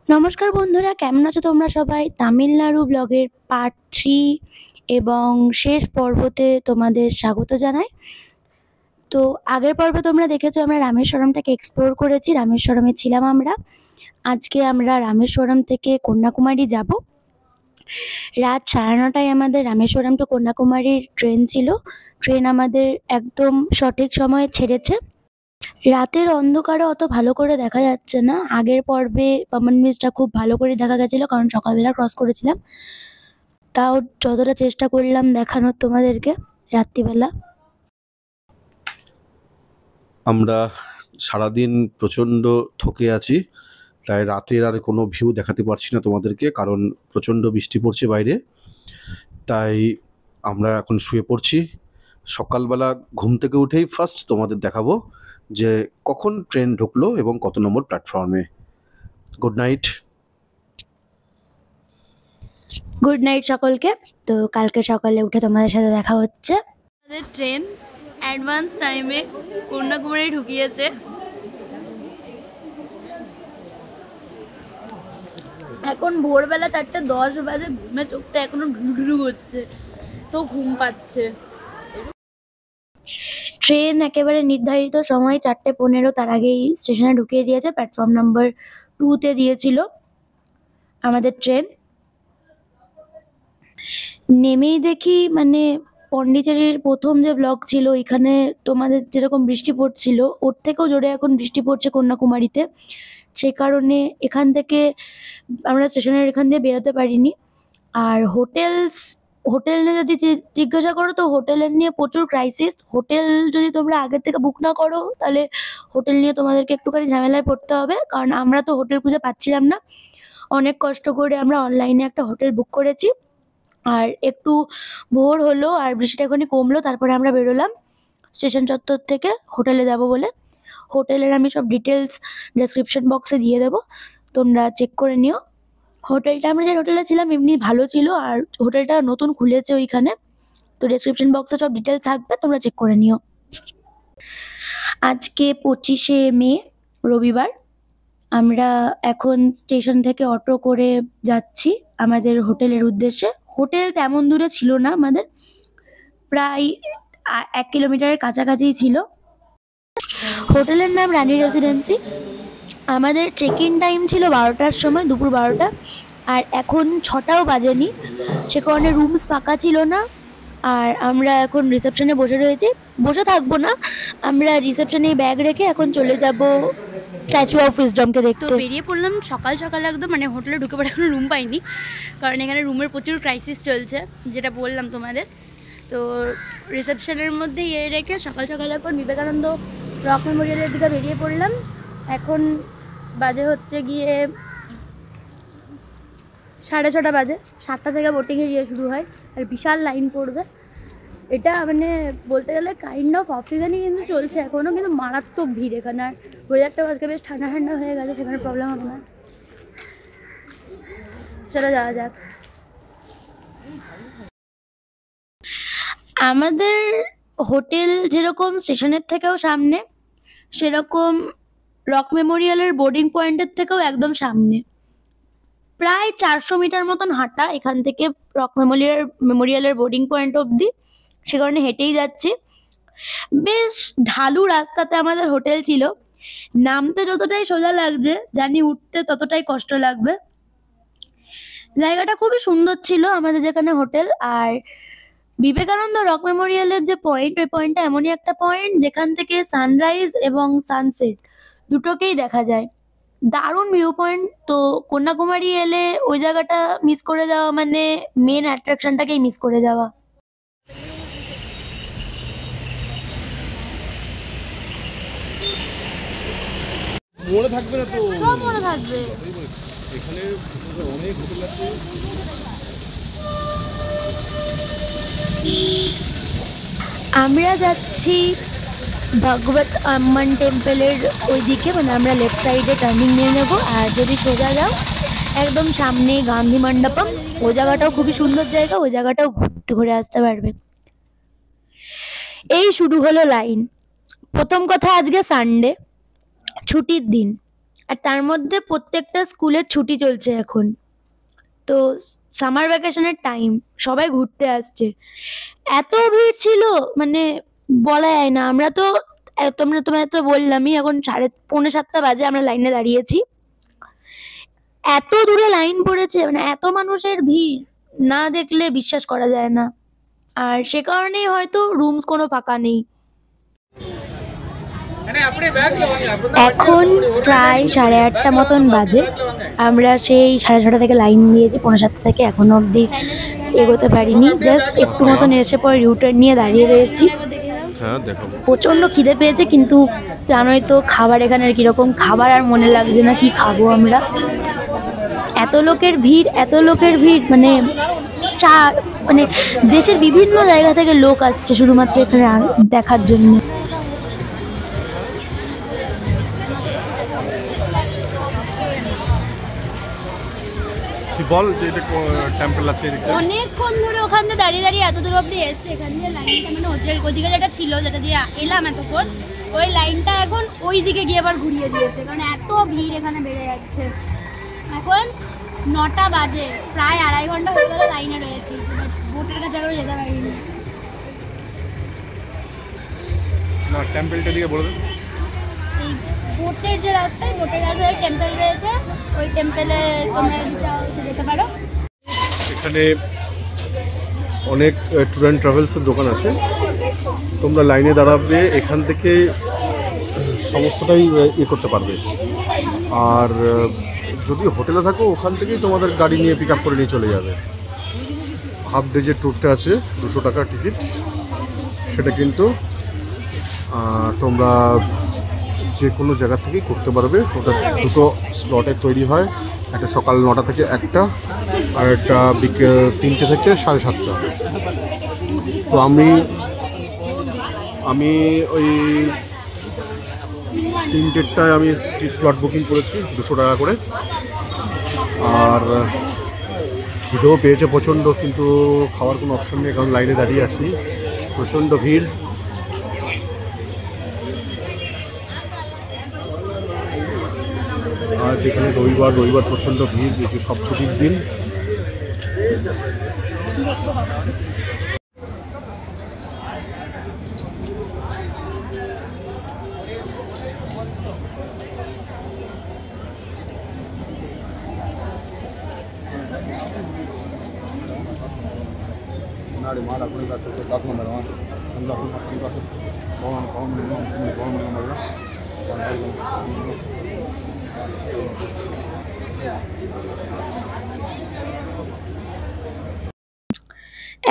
নমস্কার বন্ধুরা, কেমন আছো তোমরা সবাই? তামিলনাড়ু ব্লগের পার্ট 3 এবং শেষ পর্বতে তোমাদের স্বাগত জানাই। তো আগের পর্বে তোমরা দেখেছো আমরা রামেশ্বরমটাকে এক্সপ্লোর করেছি, রামেশ্বরমে ছিলাম আমরা। আজকে আমরা রামেশ্বরম থেকে কন্যাকুমারী যাব। রাত 9:30টায় আমাদের রামেশ্বরম টু কন্যাকুমারীর ট্রেন ছিল। ট্রেন আমাদের একদম সঠিক সময়ে ছেড়েছে। রাতের অন্ধকারে অত ভালো করে দেখা যাচ্ছে না। আগের পর্বে পামন ব্রিজটা খুব ভালো করে দেখা গেছিল, কারণ সকালবেলা ক্রস করেছিলাম। তাও যতটা চেষ্টা করলাম দেখানোর তোমাদেরকে রাত্রিবেলা। আমরা সারাদিন প্রচণ্ড থকে আছি, তাই রাতের আর কোনো ভিউ দেখাতে পারছি না তোমাদেরকে, কারণ প্রচণ্ড বৃষ্টি পড়ছে বাইরে। তাই আমরা এখন শুয়ে পড়ছি। সকালবেলা ঘুম থেকে উঠেই ফার্স্ট তোমাদের দেখাবো যে কখন ট্রেন ঢুকলো এবং কত নম্বর প্ল্যাটফর্মে। Good night. গুড নাইট সকলকে। তো কালকে সকালে উঠে তোমাদের সাথে দেখা হচ্ছে। আমাদের ট্রেন অ্যাডভান্স টাইমে কন্যাকুমারী ঢুকিয়েছে। এখন ভোরবেলা 4:10 বাজে, ঘুমে চোখটা এখনো ঢুকঢুক করছে, তো ঘুম পাচ্ছে। ট্রেন একেবারে নির্ধারিত সময় 4:15, তার আগেই স্টেশনে ঢুকিয়ে দিয়েছে। প্ল্যাটফর্ম নাম্বার 2-তে দিয়েছিল আমাদের ট্রেন। নেমেই দেখি মানে পন্ডিচেরির প্রথম যে ব্লক ছিল, এখানে তোমাদের যেরকম বৃষ্টি পড়ছিল ওর থেকেও জোরে এখন বৃষ্টি পড়ছে কন্যাকুমারীতে। সেই কারণে এখান থেকে আমরা স্টেশনের এখান দিয়ে বেরোতে পারিনি। আর হোটেল নিয়ে যদি জিজ্ঞাসা করো, তো হোটেলের নিয়ে প্রচুর ক্রাইসিস। হোটেল যদি তোমরা আগের থেকে বুক না করো, তাহলে হোটেল নিয়ে তোমাদেরকে একটুখানি ঝামেলায় পড়তে হবে, কারণ আমরা তো হোটেল খুঁজে পাচ্ছিলাম না। অনেক কষ্ট করে আমরা অনলাইনে একটা হোটেল বুক করেছি। আর একটু ভোর হলো আর বৃষ্টিটা এখনই কমলো, তারপরে আমরা বেরোলাম স্টেশন চত্বর থেকে হোটেলে যাব বলে। হোটেলের আমি সব ডিটেলস ডেসক্রিপশন বক্সে দিয়ে দেবো, তোমরা চেক করে নিও। হোটেলটা আমরা যে হোটেলে ছিলাম এমনি ভালো ছিল, আর হোটেলটা নতুন খুলেছে ওইখানে। তো ডেসক্রিপশন বক্সে সব ডিটেলস থাকবে, তোমরা চেক করে নিও। আজকে 25শে মে, রবিবার। আমরা এখন স্টেশন থেকে অটো করে যাচ্ছি আমাদের হোটেলের উদ্দেশ্যে। হোটেল তেমন দূরে ছিল না আমাদের, প্রায় 1 কিলোমিটারের কাছাকাছিই ছিল। হোটেলের নাম রানী রেসিডেন্সি। আমাদের চেক ইন টাইম ছিল 12টার সময়, দুপুর 12টা। আর এখন 6টাও বাজেনি, সে কারণে রুমস ফাঁকা ছিল না। আর আমরা এখন রিসেপশনে বসে থাকবো না, আমরা রিসেপশনে ব্যাগ রেখে এখন চলে যাব স্ট্যাচু অফ উইজডমকে তো দেখতে। বেরিয়ে পড়লাম সকাল সকাল একদম, মানে হোটেলে ঢুকে পড়ে এখনো রুম পাইনি, কারণ এখানে রুমের প্রচুর ক্রাইসিস চলছে, যেটা বললাম তোমাদের। তো রিসেপশনের মধ্যে রেখে সকাল সকাল এখন বিবেকানন্দ রক মেমোরিয়ালের দিকে বেরিয়ে পড়লাম। এখন বাজে হচ্ছে গিয়ে 6:30 বাজে। 7টা থেকে বোটিংয়ে গিয়ে শুরু হয়, আর বিশাল লাইন পড়বে। এটা মানে বলতে গেলে কাইন্ড অফ অফ সিজনই কিন্তু চলছে এখনও, কিন্তু মারাত্মক ভিড় এখানে। আর ওয়েদারটাও আজকে বেশ ঠান্ডা ঠান্ডা হয়ে গেছে, সেখানে প্রবলেম হবে না। চলো যাওয়া যাক। আমাদের হোটেল যেরকম স্টেশনের থেকেও সামনে, সেরকম রক মেমোরিয়ালের বোর্ডিং পয়েন্টের থেকেও একদম সামনে। প্রায় 400 মিটার মতন হাঁটা এখান থেকে রক মেমোরিয়ালের বোর্ডিং পয়েন্ট অবধি, সে কারণে হেঁটেই যাচ্ছি। বেশ ঢালু রাস্তাতে আমাদের হোটেল ছিল। নামতে যতটাই সোজা লাগছে, জানি উঠতে ততটাই কষ্ট লাগবে। জায়গাটা খুবই সুন্দর ছিল আমাদের যেখানে হোটেল। আর বিবেকানন্দ রক মেমোরিয়ালের যে পয়েন্ট, ওই পয়েন্টটা এমনই একটা পয়েন্ট যেখান থেকে সানরাইজ এবং সানসেট দুটোকেই দেখা যায়। দারুণ ভিউ পয়েন্ট। তো কন্যাকুমারী এলে ওই জায়গাটা মিস করে যাওয়া মানে মেন অ্যাট্রাকশনটাকেই মিস করে যাওয়া। মনে থাকবে না তো? সব মনে থাকবে। এখানে অনেক হোটেল আছে। আমরা যাচ্ছি ভগবত আম্মান টেম্পলের ওইদিকে, মানে আমরা লেফট সাইডে টার্নিং নিয়ে নেব। আর যদি সোজা যাও একদম সামনে গান্ধী মণ্ডপম, ওই জায়গাটাও খুবই সুন্দর জায়গা, ওই জায়গাটাও ঘুরে আসতে পারবে। এই শুরু হলো লাইন। প্রথম কথা, আজকে সানডে, ছুটির দিন। আর তার মধ্যে প্রত্যেকটা স্কুলের ছুটি চলছে এখন, তো সামার ভ্যাকেশনের টাইম, সবাই ঘুরতে আসছে। এত ভিড় ছিল মানে বলা যায় না। আমরা তো তোমায় তো বললামই, এখন 6:45 বাজে, আমরা লাইনে দাঁড়িয়েছি। এত দূরে লাইন পড়েছে, মানে এত মানুষের ভিড়, না দেখলে বিশ্বাস করা যায় না। আর সে কারণেই হয়তো রুমস কোনো ফাঁকা নেই। এখন প্রায় 8:30 মতন বাজে। আমরা সেই 6:30 থেকে লাইন দিয়েছি, 6:45 থেকে এখনো অবধি এগোতে পারিনি। জাস্ট একটু মতন এসে পরে ইউটার্ন নিয়ে দাঁড়িয়ে রয়েছি। হ্যাঁ দেখাবো। প্রচণ্ড খিদে পেয়েছে, কিন্তু জানোই তো খাবার এখানের কীরকম, খাবার আর মনে লাগছে না কি খাবো আমরা। এত লোকের ভিড়, মানে মানে দেশের বিভিন্ন জায়গা থেকে লোক আসছে শুধুমাত্র এখানে দেখার জন্য। বল যে এটা টেম্পল আছে এদিকে। অনেকক্ষণ ধরে ওখানে দাঁড়িয়ে এত দূর অব্দি এসছে। এখান দিয়ে লাইনটা মানে হোটেল ওদিকে যেটা ছিল, যেটা দিয়ে এলাম এতক্ষণ, ওই লাইনটা এখন ওই দিকে গিয়ে আবার ঘুরিয়ে দিয়েছে, কারণ এত ভিড় এখানে বেড়ে যাচ্ছে। এখন 9টা বাজে, প্রায় 2.5 ঘন্টা হয়ে গেল লাইনে রয়েছি, বোটের কাছে এখনো যেতে পারিনি। না টেম্পলটা দিকে বলে দেন। এই বোটের যে রাস্তায়, বোটের রাস্তায় টেম্পল রয়েছে, ওই টেম্পলে তোমরা যদি চাও যেতে পারো। এখানে অনেক ট্যুর অ্যান্ড ট্রাভেলসের দোকান আছে, তোমরা লাইনে দাঁড়াবে, এখান থেকে সমস্তটাই করতে পারবে। আর যদি হোটেলে থাকো ওখান থেকেই তোমাদের গাড়ি নিয়ে পিক আপ করে নিয়ে চলে যাবে। হাফ ডে যে ট্যুরটা আছে 200 টাকা টিকিট, সেটা কিন্তু তোমরা যে কোনো জায়গা থেকেই করতে পারবে। ওটা দুটো স্লটে তৈরি হয়, একটা সকাল 9টা থেকে 1টা, আর একটা বিকেল 3টে থেকে 7:30। তো আমি ওই 3টেরটায় আমি স্লট বুকিং করেছি 200 টাকা করে। আর খিদেও পেয়েছে প্রচণ্ড, কিন্তু খাওয়ার কোনো অপশন নেই, কারণ লাইনে দাঁড়িয়ে আছি, প্রচণ্ড ভিড়। আজ এখানে রবিবার প্রচণ্ড ভিড়, যেহেতু সব ছুটির দিন।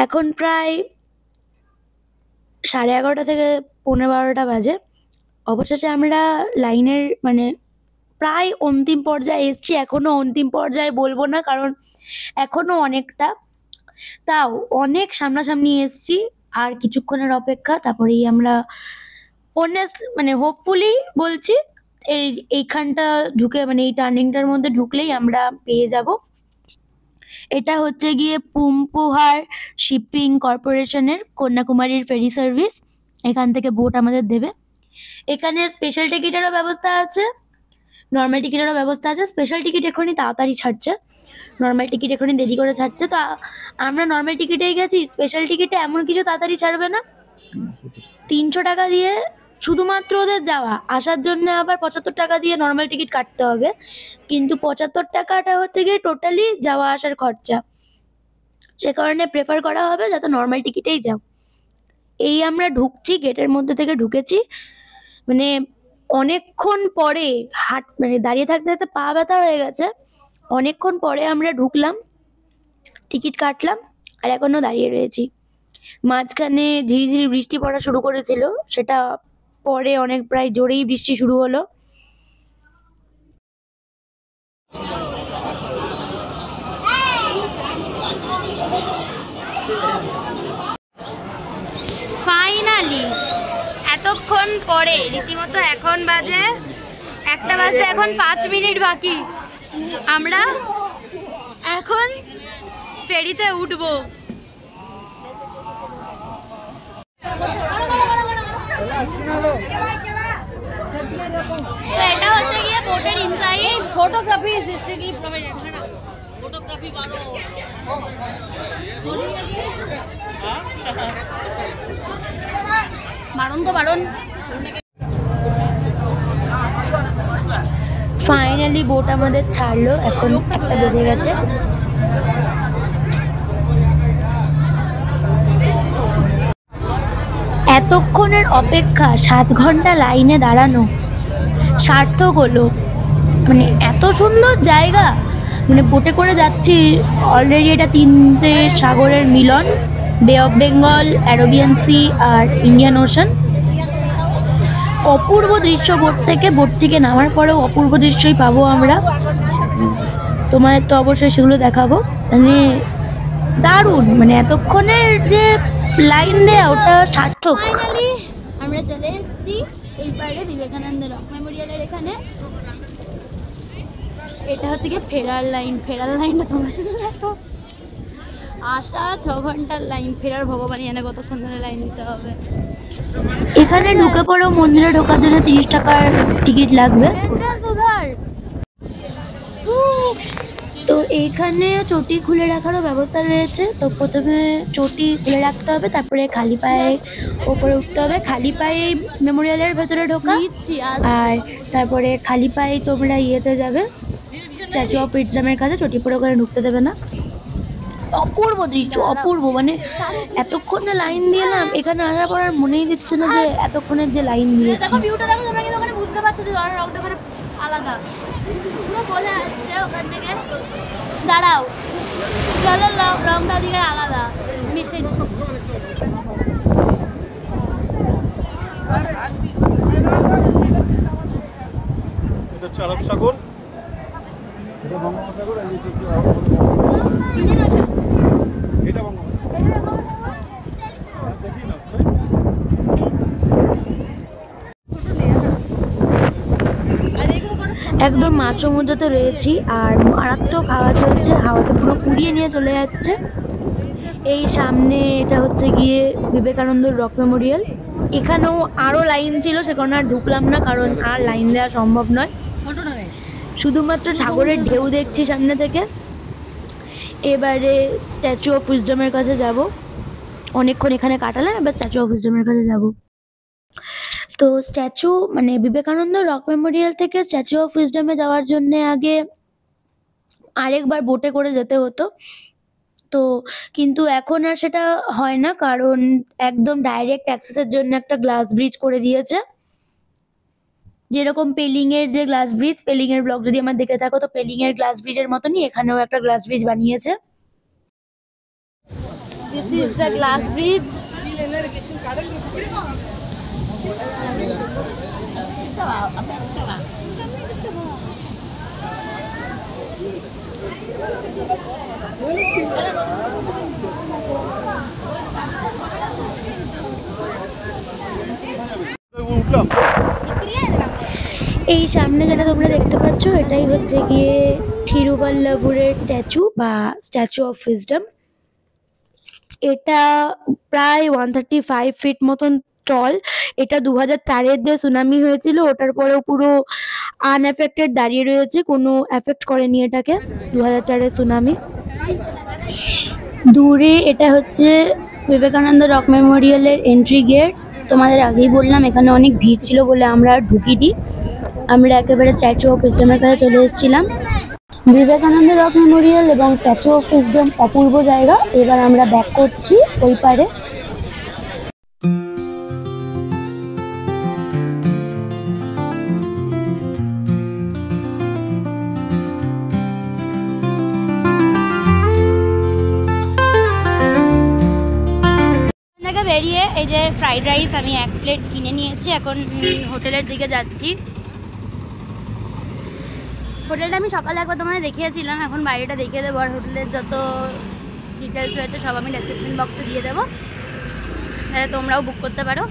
এখন প্রায় 11:30 থেকে 12:15 বাজে। অবশেষে আমরা লাইনের মানে প্রায় অন্তিম পর্যায়ে এসছি। এখনো অন্তিম পর্যায়ে বলবো না, কারণ এখনো অনেকটা, তাও অনেক সামনাসামনি এসছি। আর কিছুক্ষণের অপেক্ষা, তারপরেই আমরা মানে হোপফুলি বলছি এইখানটা ঢুকে, মানে এই টার্নিংটার মধ্যে ঢুকলেই আমরা পেয়ে যাব। এটা হচ্ছে গিয়ে পুম্পুহার শিপিং কর্পোরেশনের কন্যাকুমারীর ফেরি সার্ভিস। এখান থেকে বোট আমাদের দেবে। এখানে স্পেশাল টিকিটেরও ব্যবস্থা আছে, নর্মাল টিকিটেরও ব্যবস্থা আছে। স্পেশাল টিকিট এখনই তাড়াতাড়ি ছাড়ছে, নর্মাল টিকিট এখনই দেরি করে ছাড়ছে। তো আমরা নর্মাল টিকিটেই গেছি, স্পেশাল টিকিটে এমন কিছু তাড়াতাড়ি ছাড়বে না। 300 টাকা দিয়ে শুধুমাত্র ওদের যাওয়া, আসার জন্য আবার 75 টাকা দিয়ে নর্মাল টিকিট কাটতে হবে, কিন্তু 75 টাকাটা হচ্ছে গিয়ে টোটালি যাওয়া আসার খরচা। সে কারণে প্রেফার করা হবে যাতে নর্মাল টিকিটেই যাও। এই আমরা ঢুকছি, গেটের মধ্যে থেকে ঢুকেছি, মানে অনেকক্ষণ পরে মানে দাঁড়িয়ে থাকতে থাকতে পা ব্যথা হয়ে গেছে। অনেকক্ষণ পরে আমরা ঢুকলাম, টিকিট কাটলাম, আর এখনো দাঁড়িয়ে রয়েছি। মাঝখানে ঝিরিঝিরি বৃষ্টি পড়া শুরু করেছিল, সেটা পরে অনেক প্রায় জোরেই বৃষ্টি শুরু হলো। ফাইনালি এতক্ষণ পরে রীতিমতো এখন বাজে 1টা বাজতে এখন 5 মিনিট বাকি, আমরা এখন ফেরিতে উঠবো। তো এটা হচ্ছে গিয়ে boated inside. Photography is strictly prohibited. Photography baro. বারণ তো বারণ। ফাইনালি বোট আমাদের ছাড়লো, এখন 1টা বেজে গেছে। এতক্ষণের অপেক্ষা 7 ঘন্টা লাইনে দাঁড়ানো সার্থক হলো। মানে এত সুন্দর জায়গা, মানে বোটে করে যাচ্ছি অলরেডি, এটা 3টে সাগরের মিলন, Bay of Bengal, Arabian Sea আর ইন্ডিয়ান ওশান। অপূর্ব দৃশ্য বোট থেকে নামার পরেও অপূর্ব দৃশ্যই পাবো আমরা, তোমাদের তো অবশ্যই সেগুলো দেখাবো। মানে দারুণ, মানে এতক্ষণের যে লাইন দেয়া ওটা সার্থক। ফাইনালি আমরা চলে এসেছি এই পারে বিবেকানন্দ রক মেমোরিয়ালের এখানে। এটা হচ্ছে কি ফেরার লাইনটা তোমরা শুধু দেখো। আসা 6 ঘন্টার লাইন, ফেরার ভগবানই জানে কতক্ষণ ধরে লাইন দিতে হবে। এখানে ঢুকে পড়ো, মন্দিরে ঢোকার জন্য 30 টাকার টিকিট লাগবে। তো এইখানে চটি খুলে রাখারও ব্যবস্থা রয়েছে। তো প্রথমে চটি খুলে রাখতে হবে, তারপরে খালি পায়ে ওপরে উঠতে হবে। খালি পায়ে মেমোরিয়ালের ভেতরে ঢোকা, আর তারপরে খালি পায়ে তোমরা ইয়েতে যাবে স্ট্যাচু অফ ফ্রিডমের কাছে, চটি পরে ওখানে ঢুকতে দেবে না। অপূর্ব দৃশ্য, অপূর্ব, মানে এতক্ষণে লাইন দিয়ে না এখানে আসার পর আর মনেই দিচ্ছে না যে এতক্ষণের যে লাইন দিয়েছি। দেখো ভিউটা দেখো, তোমরা কিন্তু ওখানে বুঝতে পারছো যে জলের রংটা মানে আলাদা, পুরো বোঝা যাচ্ছে ওখান থেকে। দাঁড়াও, জলের রংটা দিকে আলাদা মিশে। এটা হচ্ছে আরব সাগর, এটা বঙ্গোপসাগর, আর এটা বঙ্গোপসাগর। একদম মাঝ সমুদ্রতে রয়েছি, আর মারাত্মক হাওয়া চলছে, হাওয়াতে পুরো কুড়িয়ে নিয়ে চলে যাচ্ছে। এই সামনে এটা হচ্ছে গিয়ে বিবেকানন্দ রক মেমোরিয়াল। এখানেও আরও লাইন ছিল, সে কারণে আর ঢুকলাম না, কারণ আর লাইন দেওয়া সম্ভব নয়। শুধুমাত্র সাগরের ঢেউ দেখছি সামনে থেকে। এবারে স্ট্যাচু অফ উইজডমের কাছে যাব, অনেকক্ষণ এখানে কাটালাম, এবার স্ট্যাচু অফ উইজডমের কাছে যাব। তো স্ট্যাচু মানে বিবেকানন্দ রক মেমোরিয়াল থেকে স্ট্যাচু অফ উইজডমে যাওয়ার জন্য আগে আরেকবার বোটে করে যেতে হতো। তো কিন্তু এখন আর সেটা হয় না, কারণ একদম ডাইরেক্ট অ্যাক্সেসের জন্য একটা গ্লাস ব্রিজ করে দিয়েছে। যেরকম পেলিংয়ের যে গ্লাস ব্রিজ, পেলিংয়ের ব্লগ যদি আমার দেখে থাকো, তো পেলিংয়ের গ্লাস ব্রিজের মতনই এখানেও একটা গ্লাস ব্রিজ বানিয়েছে। This is the glass bridge. এই সামনে যেটা তোমরা দেখতে পাচ্ছ এটাই হচ্ছে গিয়ে থিরুভাল্লুভারের স্ট্যাচু বা স্ট্যাচু অফ উইজডম। এটা প্রায় 135 ফিট মতন টল। এটা 2004-এর যে সুনামি হয়েছিল ওটার পরেও পুরো আনএফেক্টেড দাঁড়িয়ে রয়েছে, কোনো এফেক্ট করেনি এটাকে 2004-এর সুনামি। দূরে এটা হচ্ছে বিবেকানন্দ রক মেমোরিয়ালের এন্ট্রি গেট। তোমাদের আগেই বললাম এখানে অনেক ভিড় ছিল বলে আমরা আর ঢুকিনি, আমরা একেবারে স্ট্যাচু অফ উইজডমের কাছে চলে এসেছিলাম। বিবেকানন্দ রক মেমোরিয়াল এবং স্ট্যাচু অফ উইজডম অপূর্ব জায়গা। এবার আমরা ব্যাক করছি ওই পারে। বেরিয়ে এই যে ফ্রাইড রাইস আমি 1 প্লেট কিনে নিয়েছি, এখন হোটেলের দিকে যাচ্ছি। হোটেলটা আমি সকালে একবার তোমাদের দেখিয়েছিলাম, এখন বাইরেটা দেখিয়ে দেবো, আর হোটেলের যত ডিটেলস রয়েছে সব আমি ডেসক্রিপশন বক্সে দিয়ে দেবো, তাহলে তোমরাও বুক করতে পারো।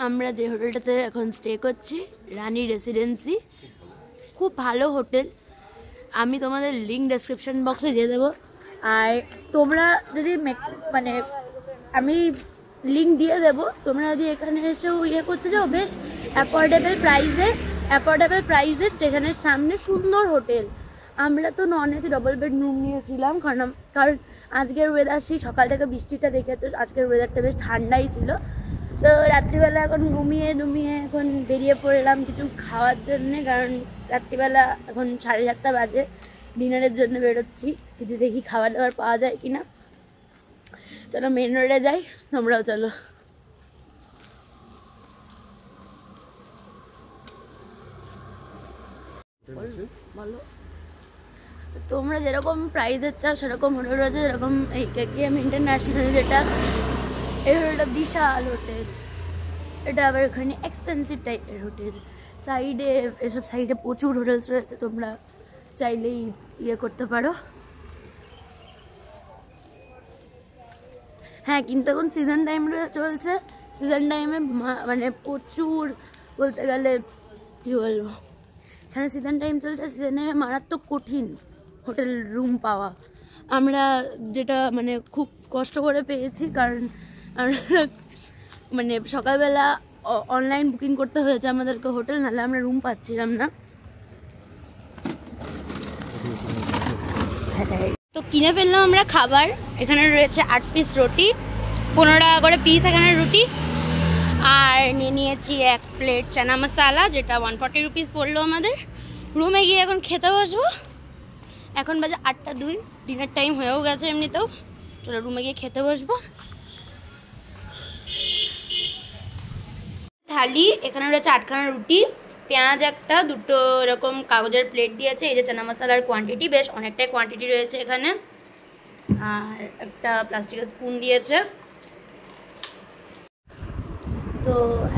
আমরা যে হোটেলটাতে এখন স্টে করছি রানী রেসিডেন্সি, খুব ভালো হোটেল, আমি তোমাদের লিঙ্ক ডেসক্রিপশন বক্সে দিয়ে দেবো। আর তোমরা যদি মানে আমি লিঙ্ক দিয়ে দেবো, তোমরা যদি এখানে এসেও ইয়ে করতে চাও বেশ অ্যাফোর্ডেবল প্রাইসে স্টেশনের সামনে সুন্দর হোটেল। আমরা তো non AC double bed room নিয়েছিলাম, কারণ আজকের ওয়েদার, সেই সকাল থেকে বৃষ্টিটা দেখেছো, আজকের ওয়েদারটা বেশ ঠান্ডাই ছিল। তো রাত্রিবেলা এখন ঘুমিয়ে এখন বেরিয়ে পড়লাম কিছু খাওয়ার জন্যে, কারণ রাত্রিবেলা এখন 7:30 বাজে, ডিনারের জন্য বেরোচ্ছি, কিছু দেখি খাবার দাবার পাওয়া যায় কিনা। চলো মেন রোডে যাই, তোমরাও চলো। বলো, তোমরা যেরকম প্রাইসের চাও সেরকম হোটেল রয়েছে, যেরকম এই KKM ইন্টারন্যাশনাল, যেটা এই হোটেলটা বিশাল হোটেল, এটা আবার এখানে এক্সপেন্সিভ টাইপের হোটেল। এসব সাইডে প্রচুর হোটেলস রয়েছে, তোমরা চাইলেই ইয়ে করতে পারো। হ্যাঁ, কিন্তু এখন সিজন টাইম চলছে, সিজন টাইমে মানে প্রচুর, বলতে গেলে কী বলবো, এখানে সিজন টাইম চলছে, সিজন টাইমে মারাত্মক কঠিন হোটেল রুম পাওয়া। আমরা যেটা মানে খুব কষ্ট করে পেয়েছি, কারণ আমরা মানে সকালবেলা অনলাইন বুকিং করতে হয়েছে আমাদেরকে হোটেল, নাহলে আমরা রুম পাচ্ছিলাম না। তো কিনে ফেললাম আমরা খাবার, এখানে রয়েছে 8 পিস রুটি, 15 টাকা করে পিস এখানে রুটি, আর নিয়ে নিয়েছি 1 প্লেট চানা মশালা, যেটা 140 রুপিস পড়লো আমাদের। রুমে গিয়ে এখন খেতে বসবো, এখন বাজে 8:02, ডিনার টাইম হয়েও গেছে এমনিতেও। চলো রুমে গিয়ে খেতে বসবো। থালি, এখানে রয়েছে 8খানা রুটি, পেঁয়াজ একটা, 2টো এরকম কাগজের প্লেট দিয়েছে, এই যে চানা মশলার কোয়ান্টিটি বেশ অনেকটাই কোয়ান্টিটি রয়েছে এখানে, আর একটা প্লাস্টিকের স্পুন দিয়েছে। তো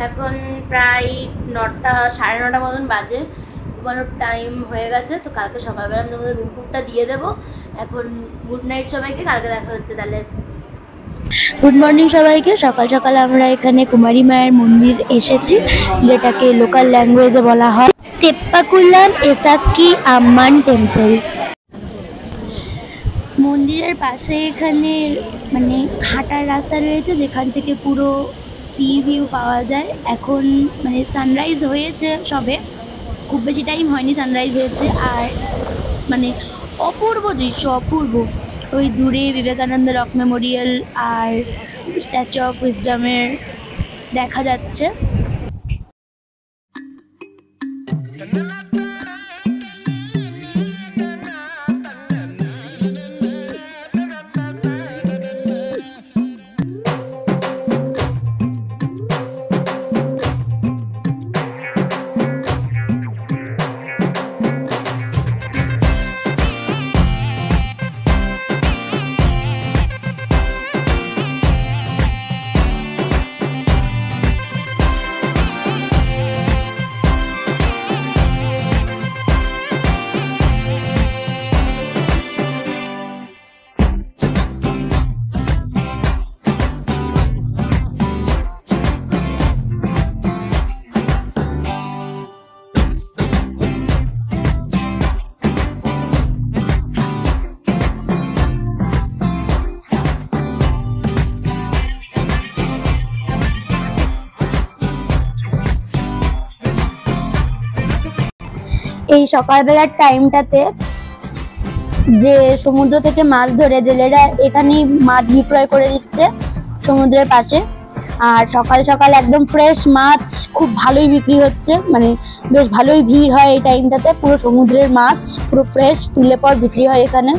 এখন প্রায় 9টা, 9:30 মতন বাজে, ঘুমানোর টাইম হয়ে গেছে। তো কালকে সকালবেলা আমি তোমাদের রুম টুরটা দিয়ে দেবো। এখন গুড নাইট সবাইকে, কালকে দেখা হচ্ছে তাহলে। গুড মর্নিং সবাইকে। সকাল সকাল আমরা এখানে কুমারী মায়ের মন্দির এসেছি, যেটাকে লোকাল ল্যাঙ্গুয়েজে বলা হয় তেপ্পাকুলাম এসাক্কি আম্মান টেম্পল। মন্দিরের পাশে এখানে মানে হাঁটার রাস্তা রয়েছে, যেখান থেকে পুরো সি ভিউ পাওয়া যায়। এখন মানে সানরাইজ হয়েছে সবে, খুব বেশি টাইম হয়নি, সানরাইজ হয়েছে। আর মানে অপূর্ব দৃশ্য, অপূর্ব। ওই দূরে বিবেকানন্দ রক মেমোরিয়াল আর স্ট্যাচু অফ উইজডমের দেখা যাচ্ছে। এই সকালবেলার টাইমটাতে যে সমুদ্র থেকে মাছ ধরে জেলেরা এখানেই মাছ বিক্রয় করে দিচ্ছে সমুদ্রের পাশে। আর সকাল সকাল একদম ফ্রেশ মাছ খুব ভালোই বিক্রি হচ্ছে, মানে বেশ ভালোই ভিড় হয় এই টাইমটাতে। পুরো সমুদ্রের মাছ পুরো ফ্রেশ তুলে পর বিক্রি হয় এখানে।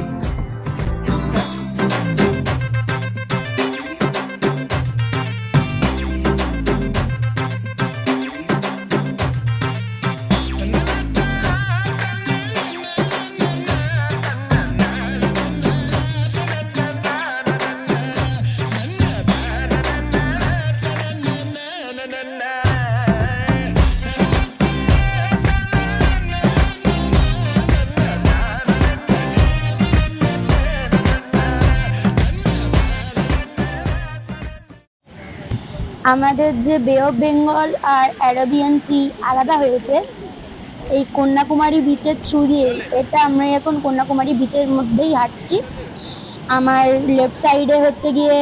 আমাদের যে বে অফ বেঙ্গল আর অ্যারাবিয়ান সি আলাদা হয়েছে এই কন্যাকুমারী বিচের থ্রু দিয়ে, এটা আমরা এখন কন্যাকুমারী বিচের মধ্যেই হাঁটছি। আমার লেফট সাইডে হচ্ছে গিয়ে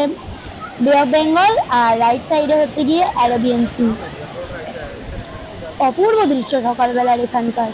বে অফ বেঙ্গল, আর রাইট সাইডে হচ্ছে গিয়ে অ্যারাবিয়ান সি। অপূর্ব দৃশ্য সকালবেলার এখানকার।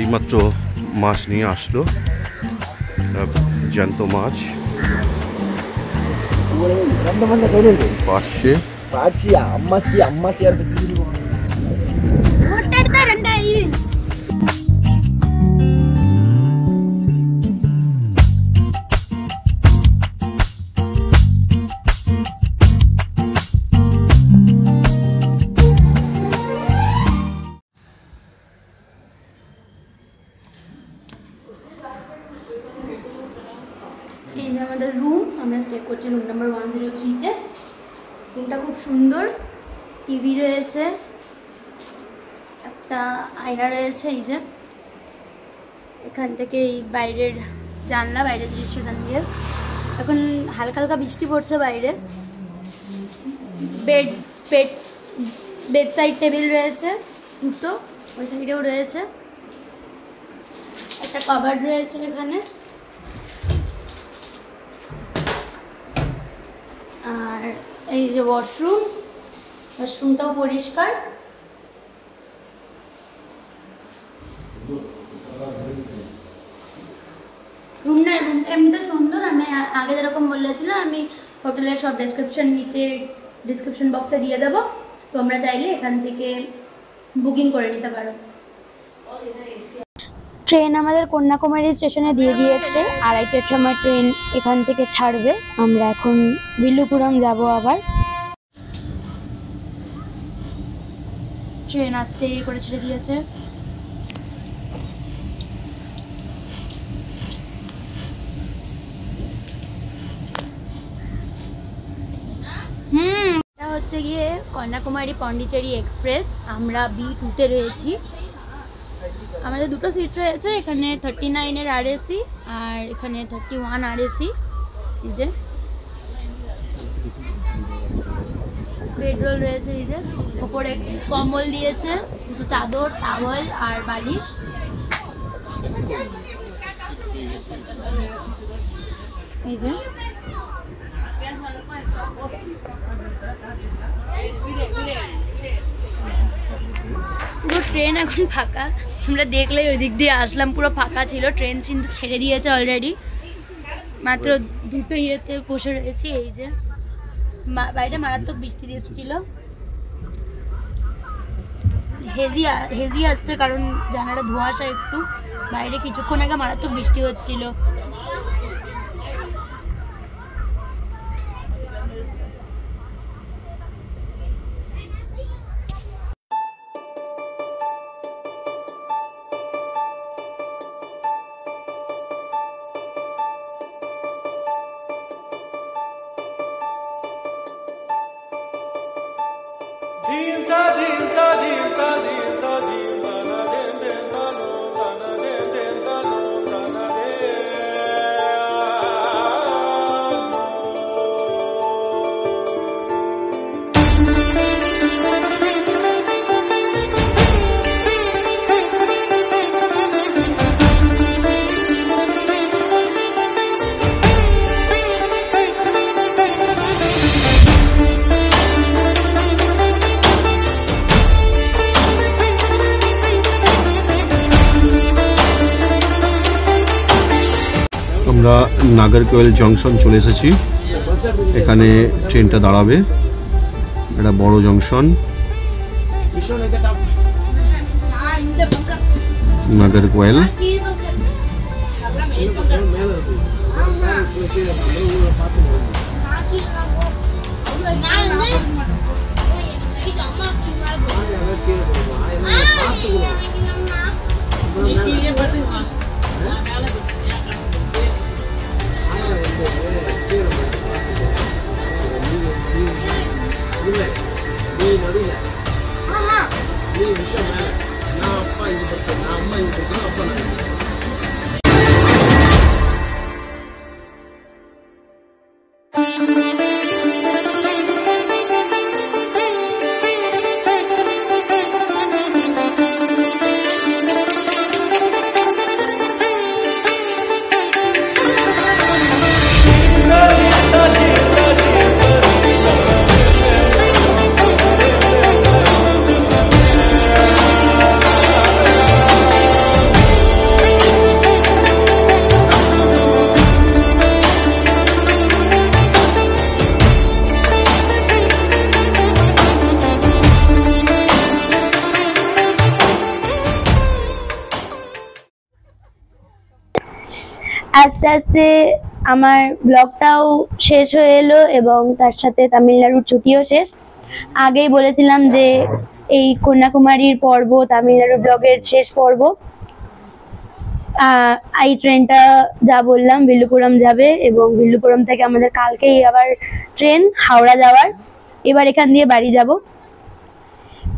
এইমাত্র মাছ নিয়ে আসলো, জ্যান্ত মাছ পাচ্ছে। এই যে আমাদের রুম, আমরা স্টে করছি রুম নাম্বার 103-তে। রুমটা খুব সুন্দর, টিভি রয়েছে, একটা আয়না রয়েছে। এই যে এখান থেকে এই বাইরের জানলা, বাইরের দৃশ্য এখান দিয়ে। এখন হালকা হালকা বৃষ্টি পড়ছে বাইরে। বেড সাইড টেবিল রয়েছে দুটো, ওই সাইডেও রয়েছে একটা কাবার্ড রয়েছে এখানে। আর এই যে ওয়াশরুমটাও পরিষ্কার। রুমটা এমনিতে সুন্দর। আমি আগে যেরকম বলেছিলাম, আমি হোটেলের সব ডেসক্রিপশন নিচে ডিসক্রিপশন বক্সে দিয়ে দেবো, তোমরা চাইলে এখান থেকে বুকিং করে নিতে পারো। ট্রেন আমাদের কন্যাকুমারী স্টেশনে দিয়ে দিয়েছে, 2:30টার সময় ট্রেন এখান থেকে ছাড়বে। আমরা এখন বিল্লুপুরম যাব আবার। ট্রেন আসতে করে ছেড়ে দিয়েছে। এটা হচ্ছে গিয়ে কন্যাকুমারী পন্ডিচেরি এক্সপ্রেস। আমরা B2-তে রয়েছি। আমাদের দুটো সিট রয়েছে, এখানে 39-এর RAC আর এখানে 31 RAC। এই যে বেডরোল রয়েছে, এই যে ওপরে কম্বল দিয়েছে, দুটো চাদর, টাওয়েল আর বালিশ। এই যে পুরো ট্রেন এখন ফাঁকা। আমরা দেখলেই ওই দিক দিয়ে আসলাম, পুরো ফাঁকা ছিল। ট্রেন কিন্তু ছেড়ে দিয়েছে অলরেডি। মাত্র দুটো ইয়েতে বসে রয়েছি। এই যে বাইরে মারাত্মক বৃষ্টি দিচ্ছিল, হেজি আসছে কারণ জানালা ধোঁয়াশা একটু। বাইরে কিছুক্ষণ আগে মারাত্মক বৃষ্টি হচ্ছিল। আমরা নাগরকোয়েল জংশন চলে এসেছি। এখানে ট্রেনটা দাঁড়াবে। এটা বড় জংশন, নাগরকোয়েল। আস্তে আস্তে আমার ব্লগটাও শেষ হয়ে এলো এবং তার সাথে তামিলনাড়ুর ছুটিও শেষ। আগেই বলেছিলাম যে এই কন্যাকুমারীর পর্ব তামিলনাড়ু ব্লগের শেষ পর্ব। এই ট্রেনটা যা বললাম ভিল্লুপুরম যাবে এবং ভিল্লুপুরম থেকে আমাদের কালকেই আবার ট্রেন হাওড়া যাওয়ার। এবার এখান দিয়ে বাড়ি যাব।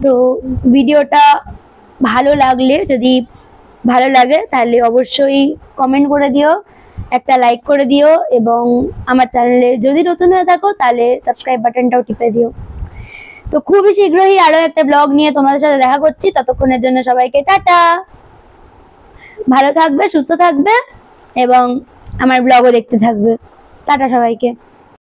তো ভিডিওটা ভালো লাগলে, যদি ভালো লাগে তাহলে অবশ্যই কমেন্ট করে দিও, একটা লাইক করে দিও এবং আমার চ্যানেলে যদি নতুন হয়ে থাকো তাহলে সাবস্ক্রাইব বাটনটাও টিপে দিও। তো খুবই শীঘ্রই আরো একটা ব্লগ নিয়ে তোমাদের সাথে দেখা করছি। ততক্ষণের জন্য সবাইকে টাটা। ভালো থাকবে, সুস্থ থাকবে এবং আমার ব্লগও দেখতে থাকবে। টাটা সবাইকে।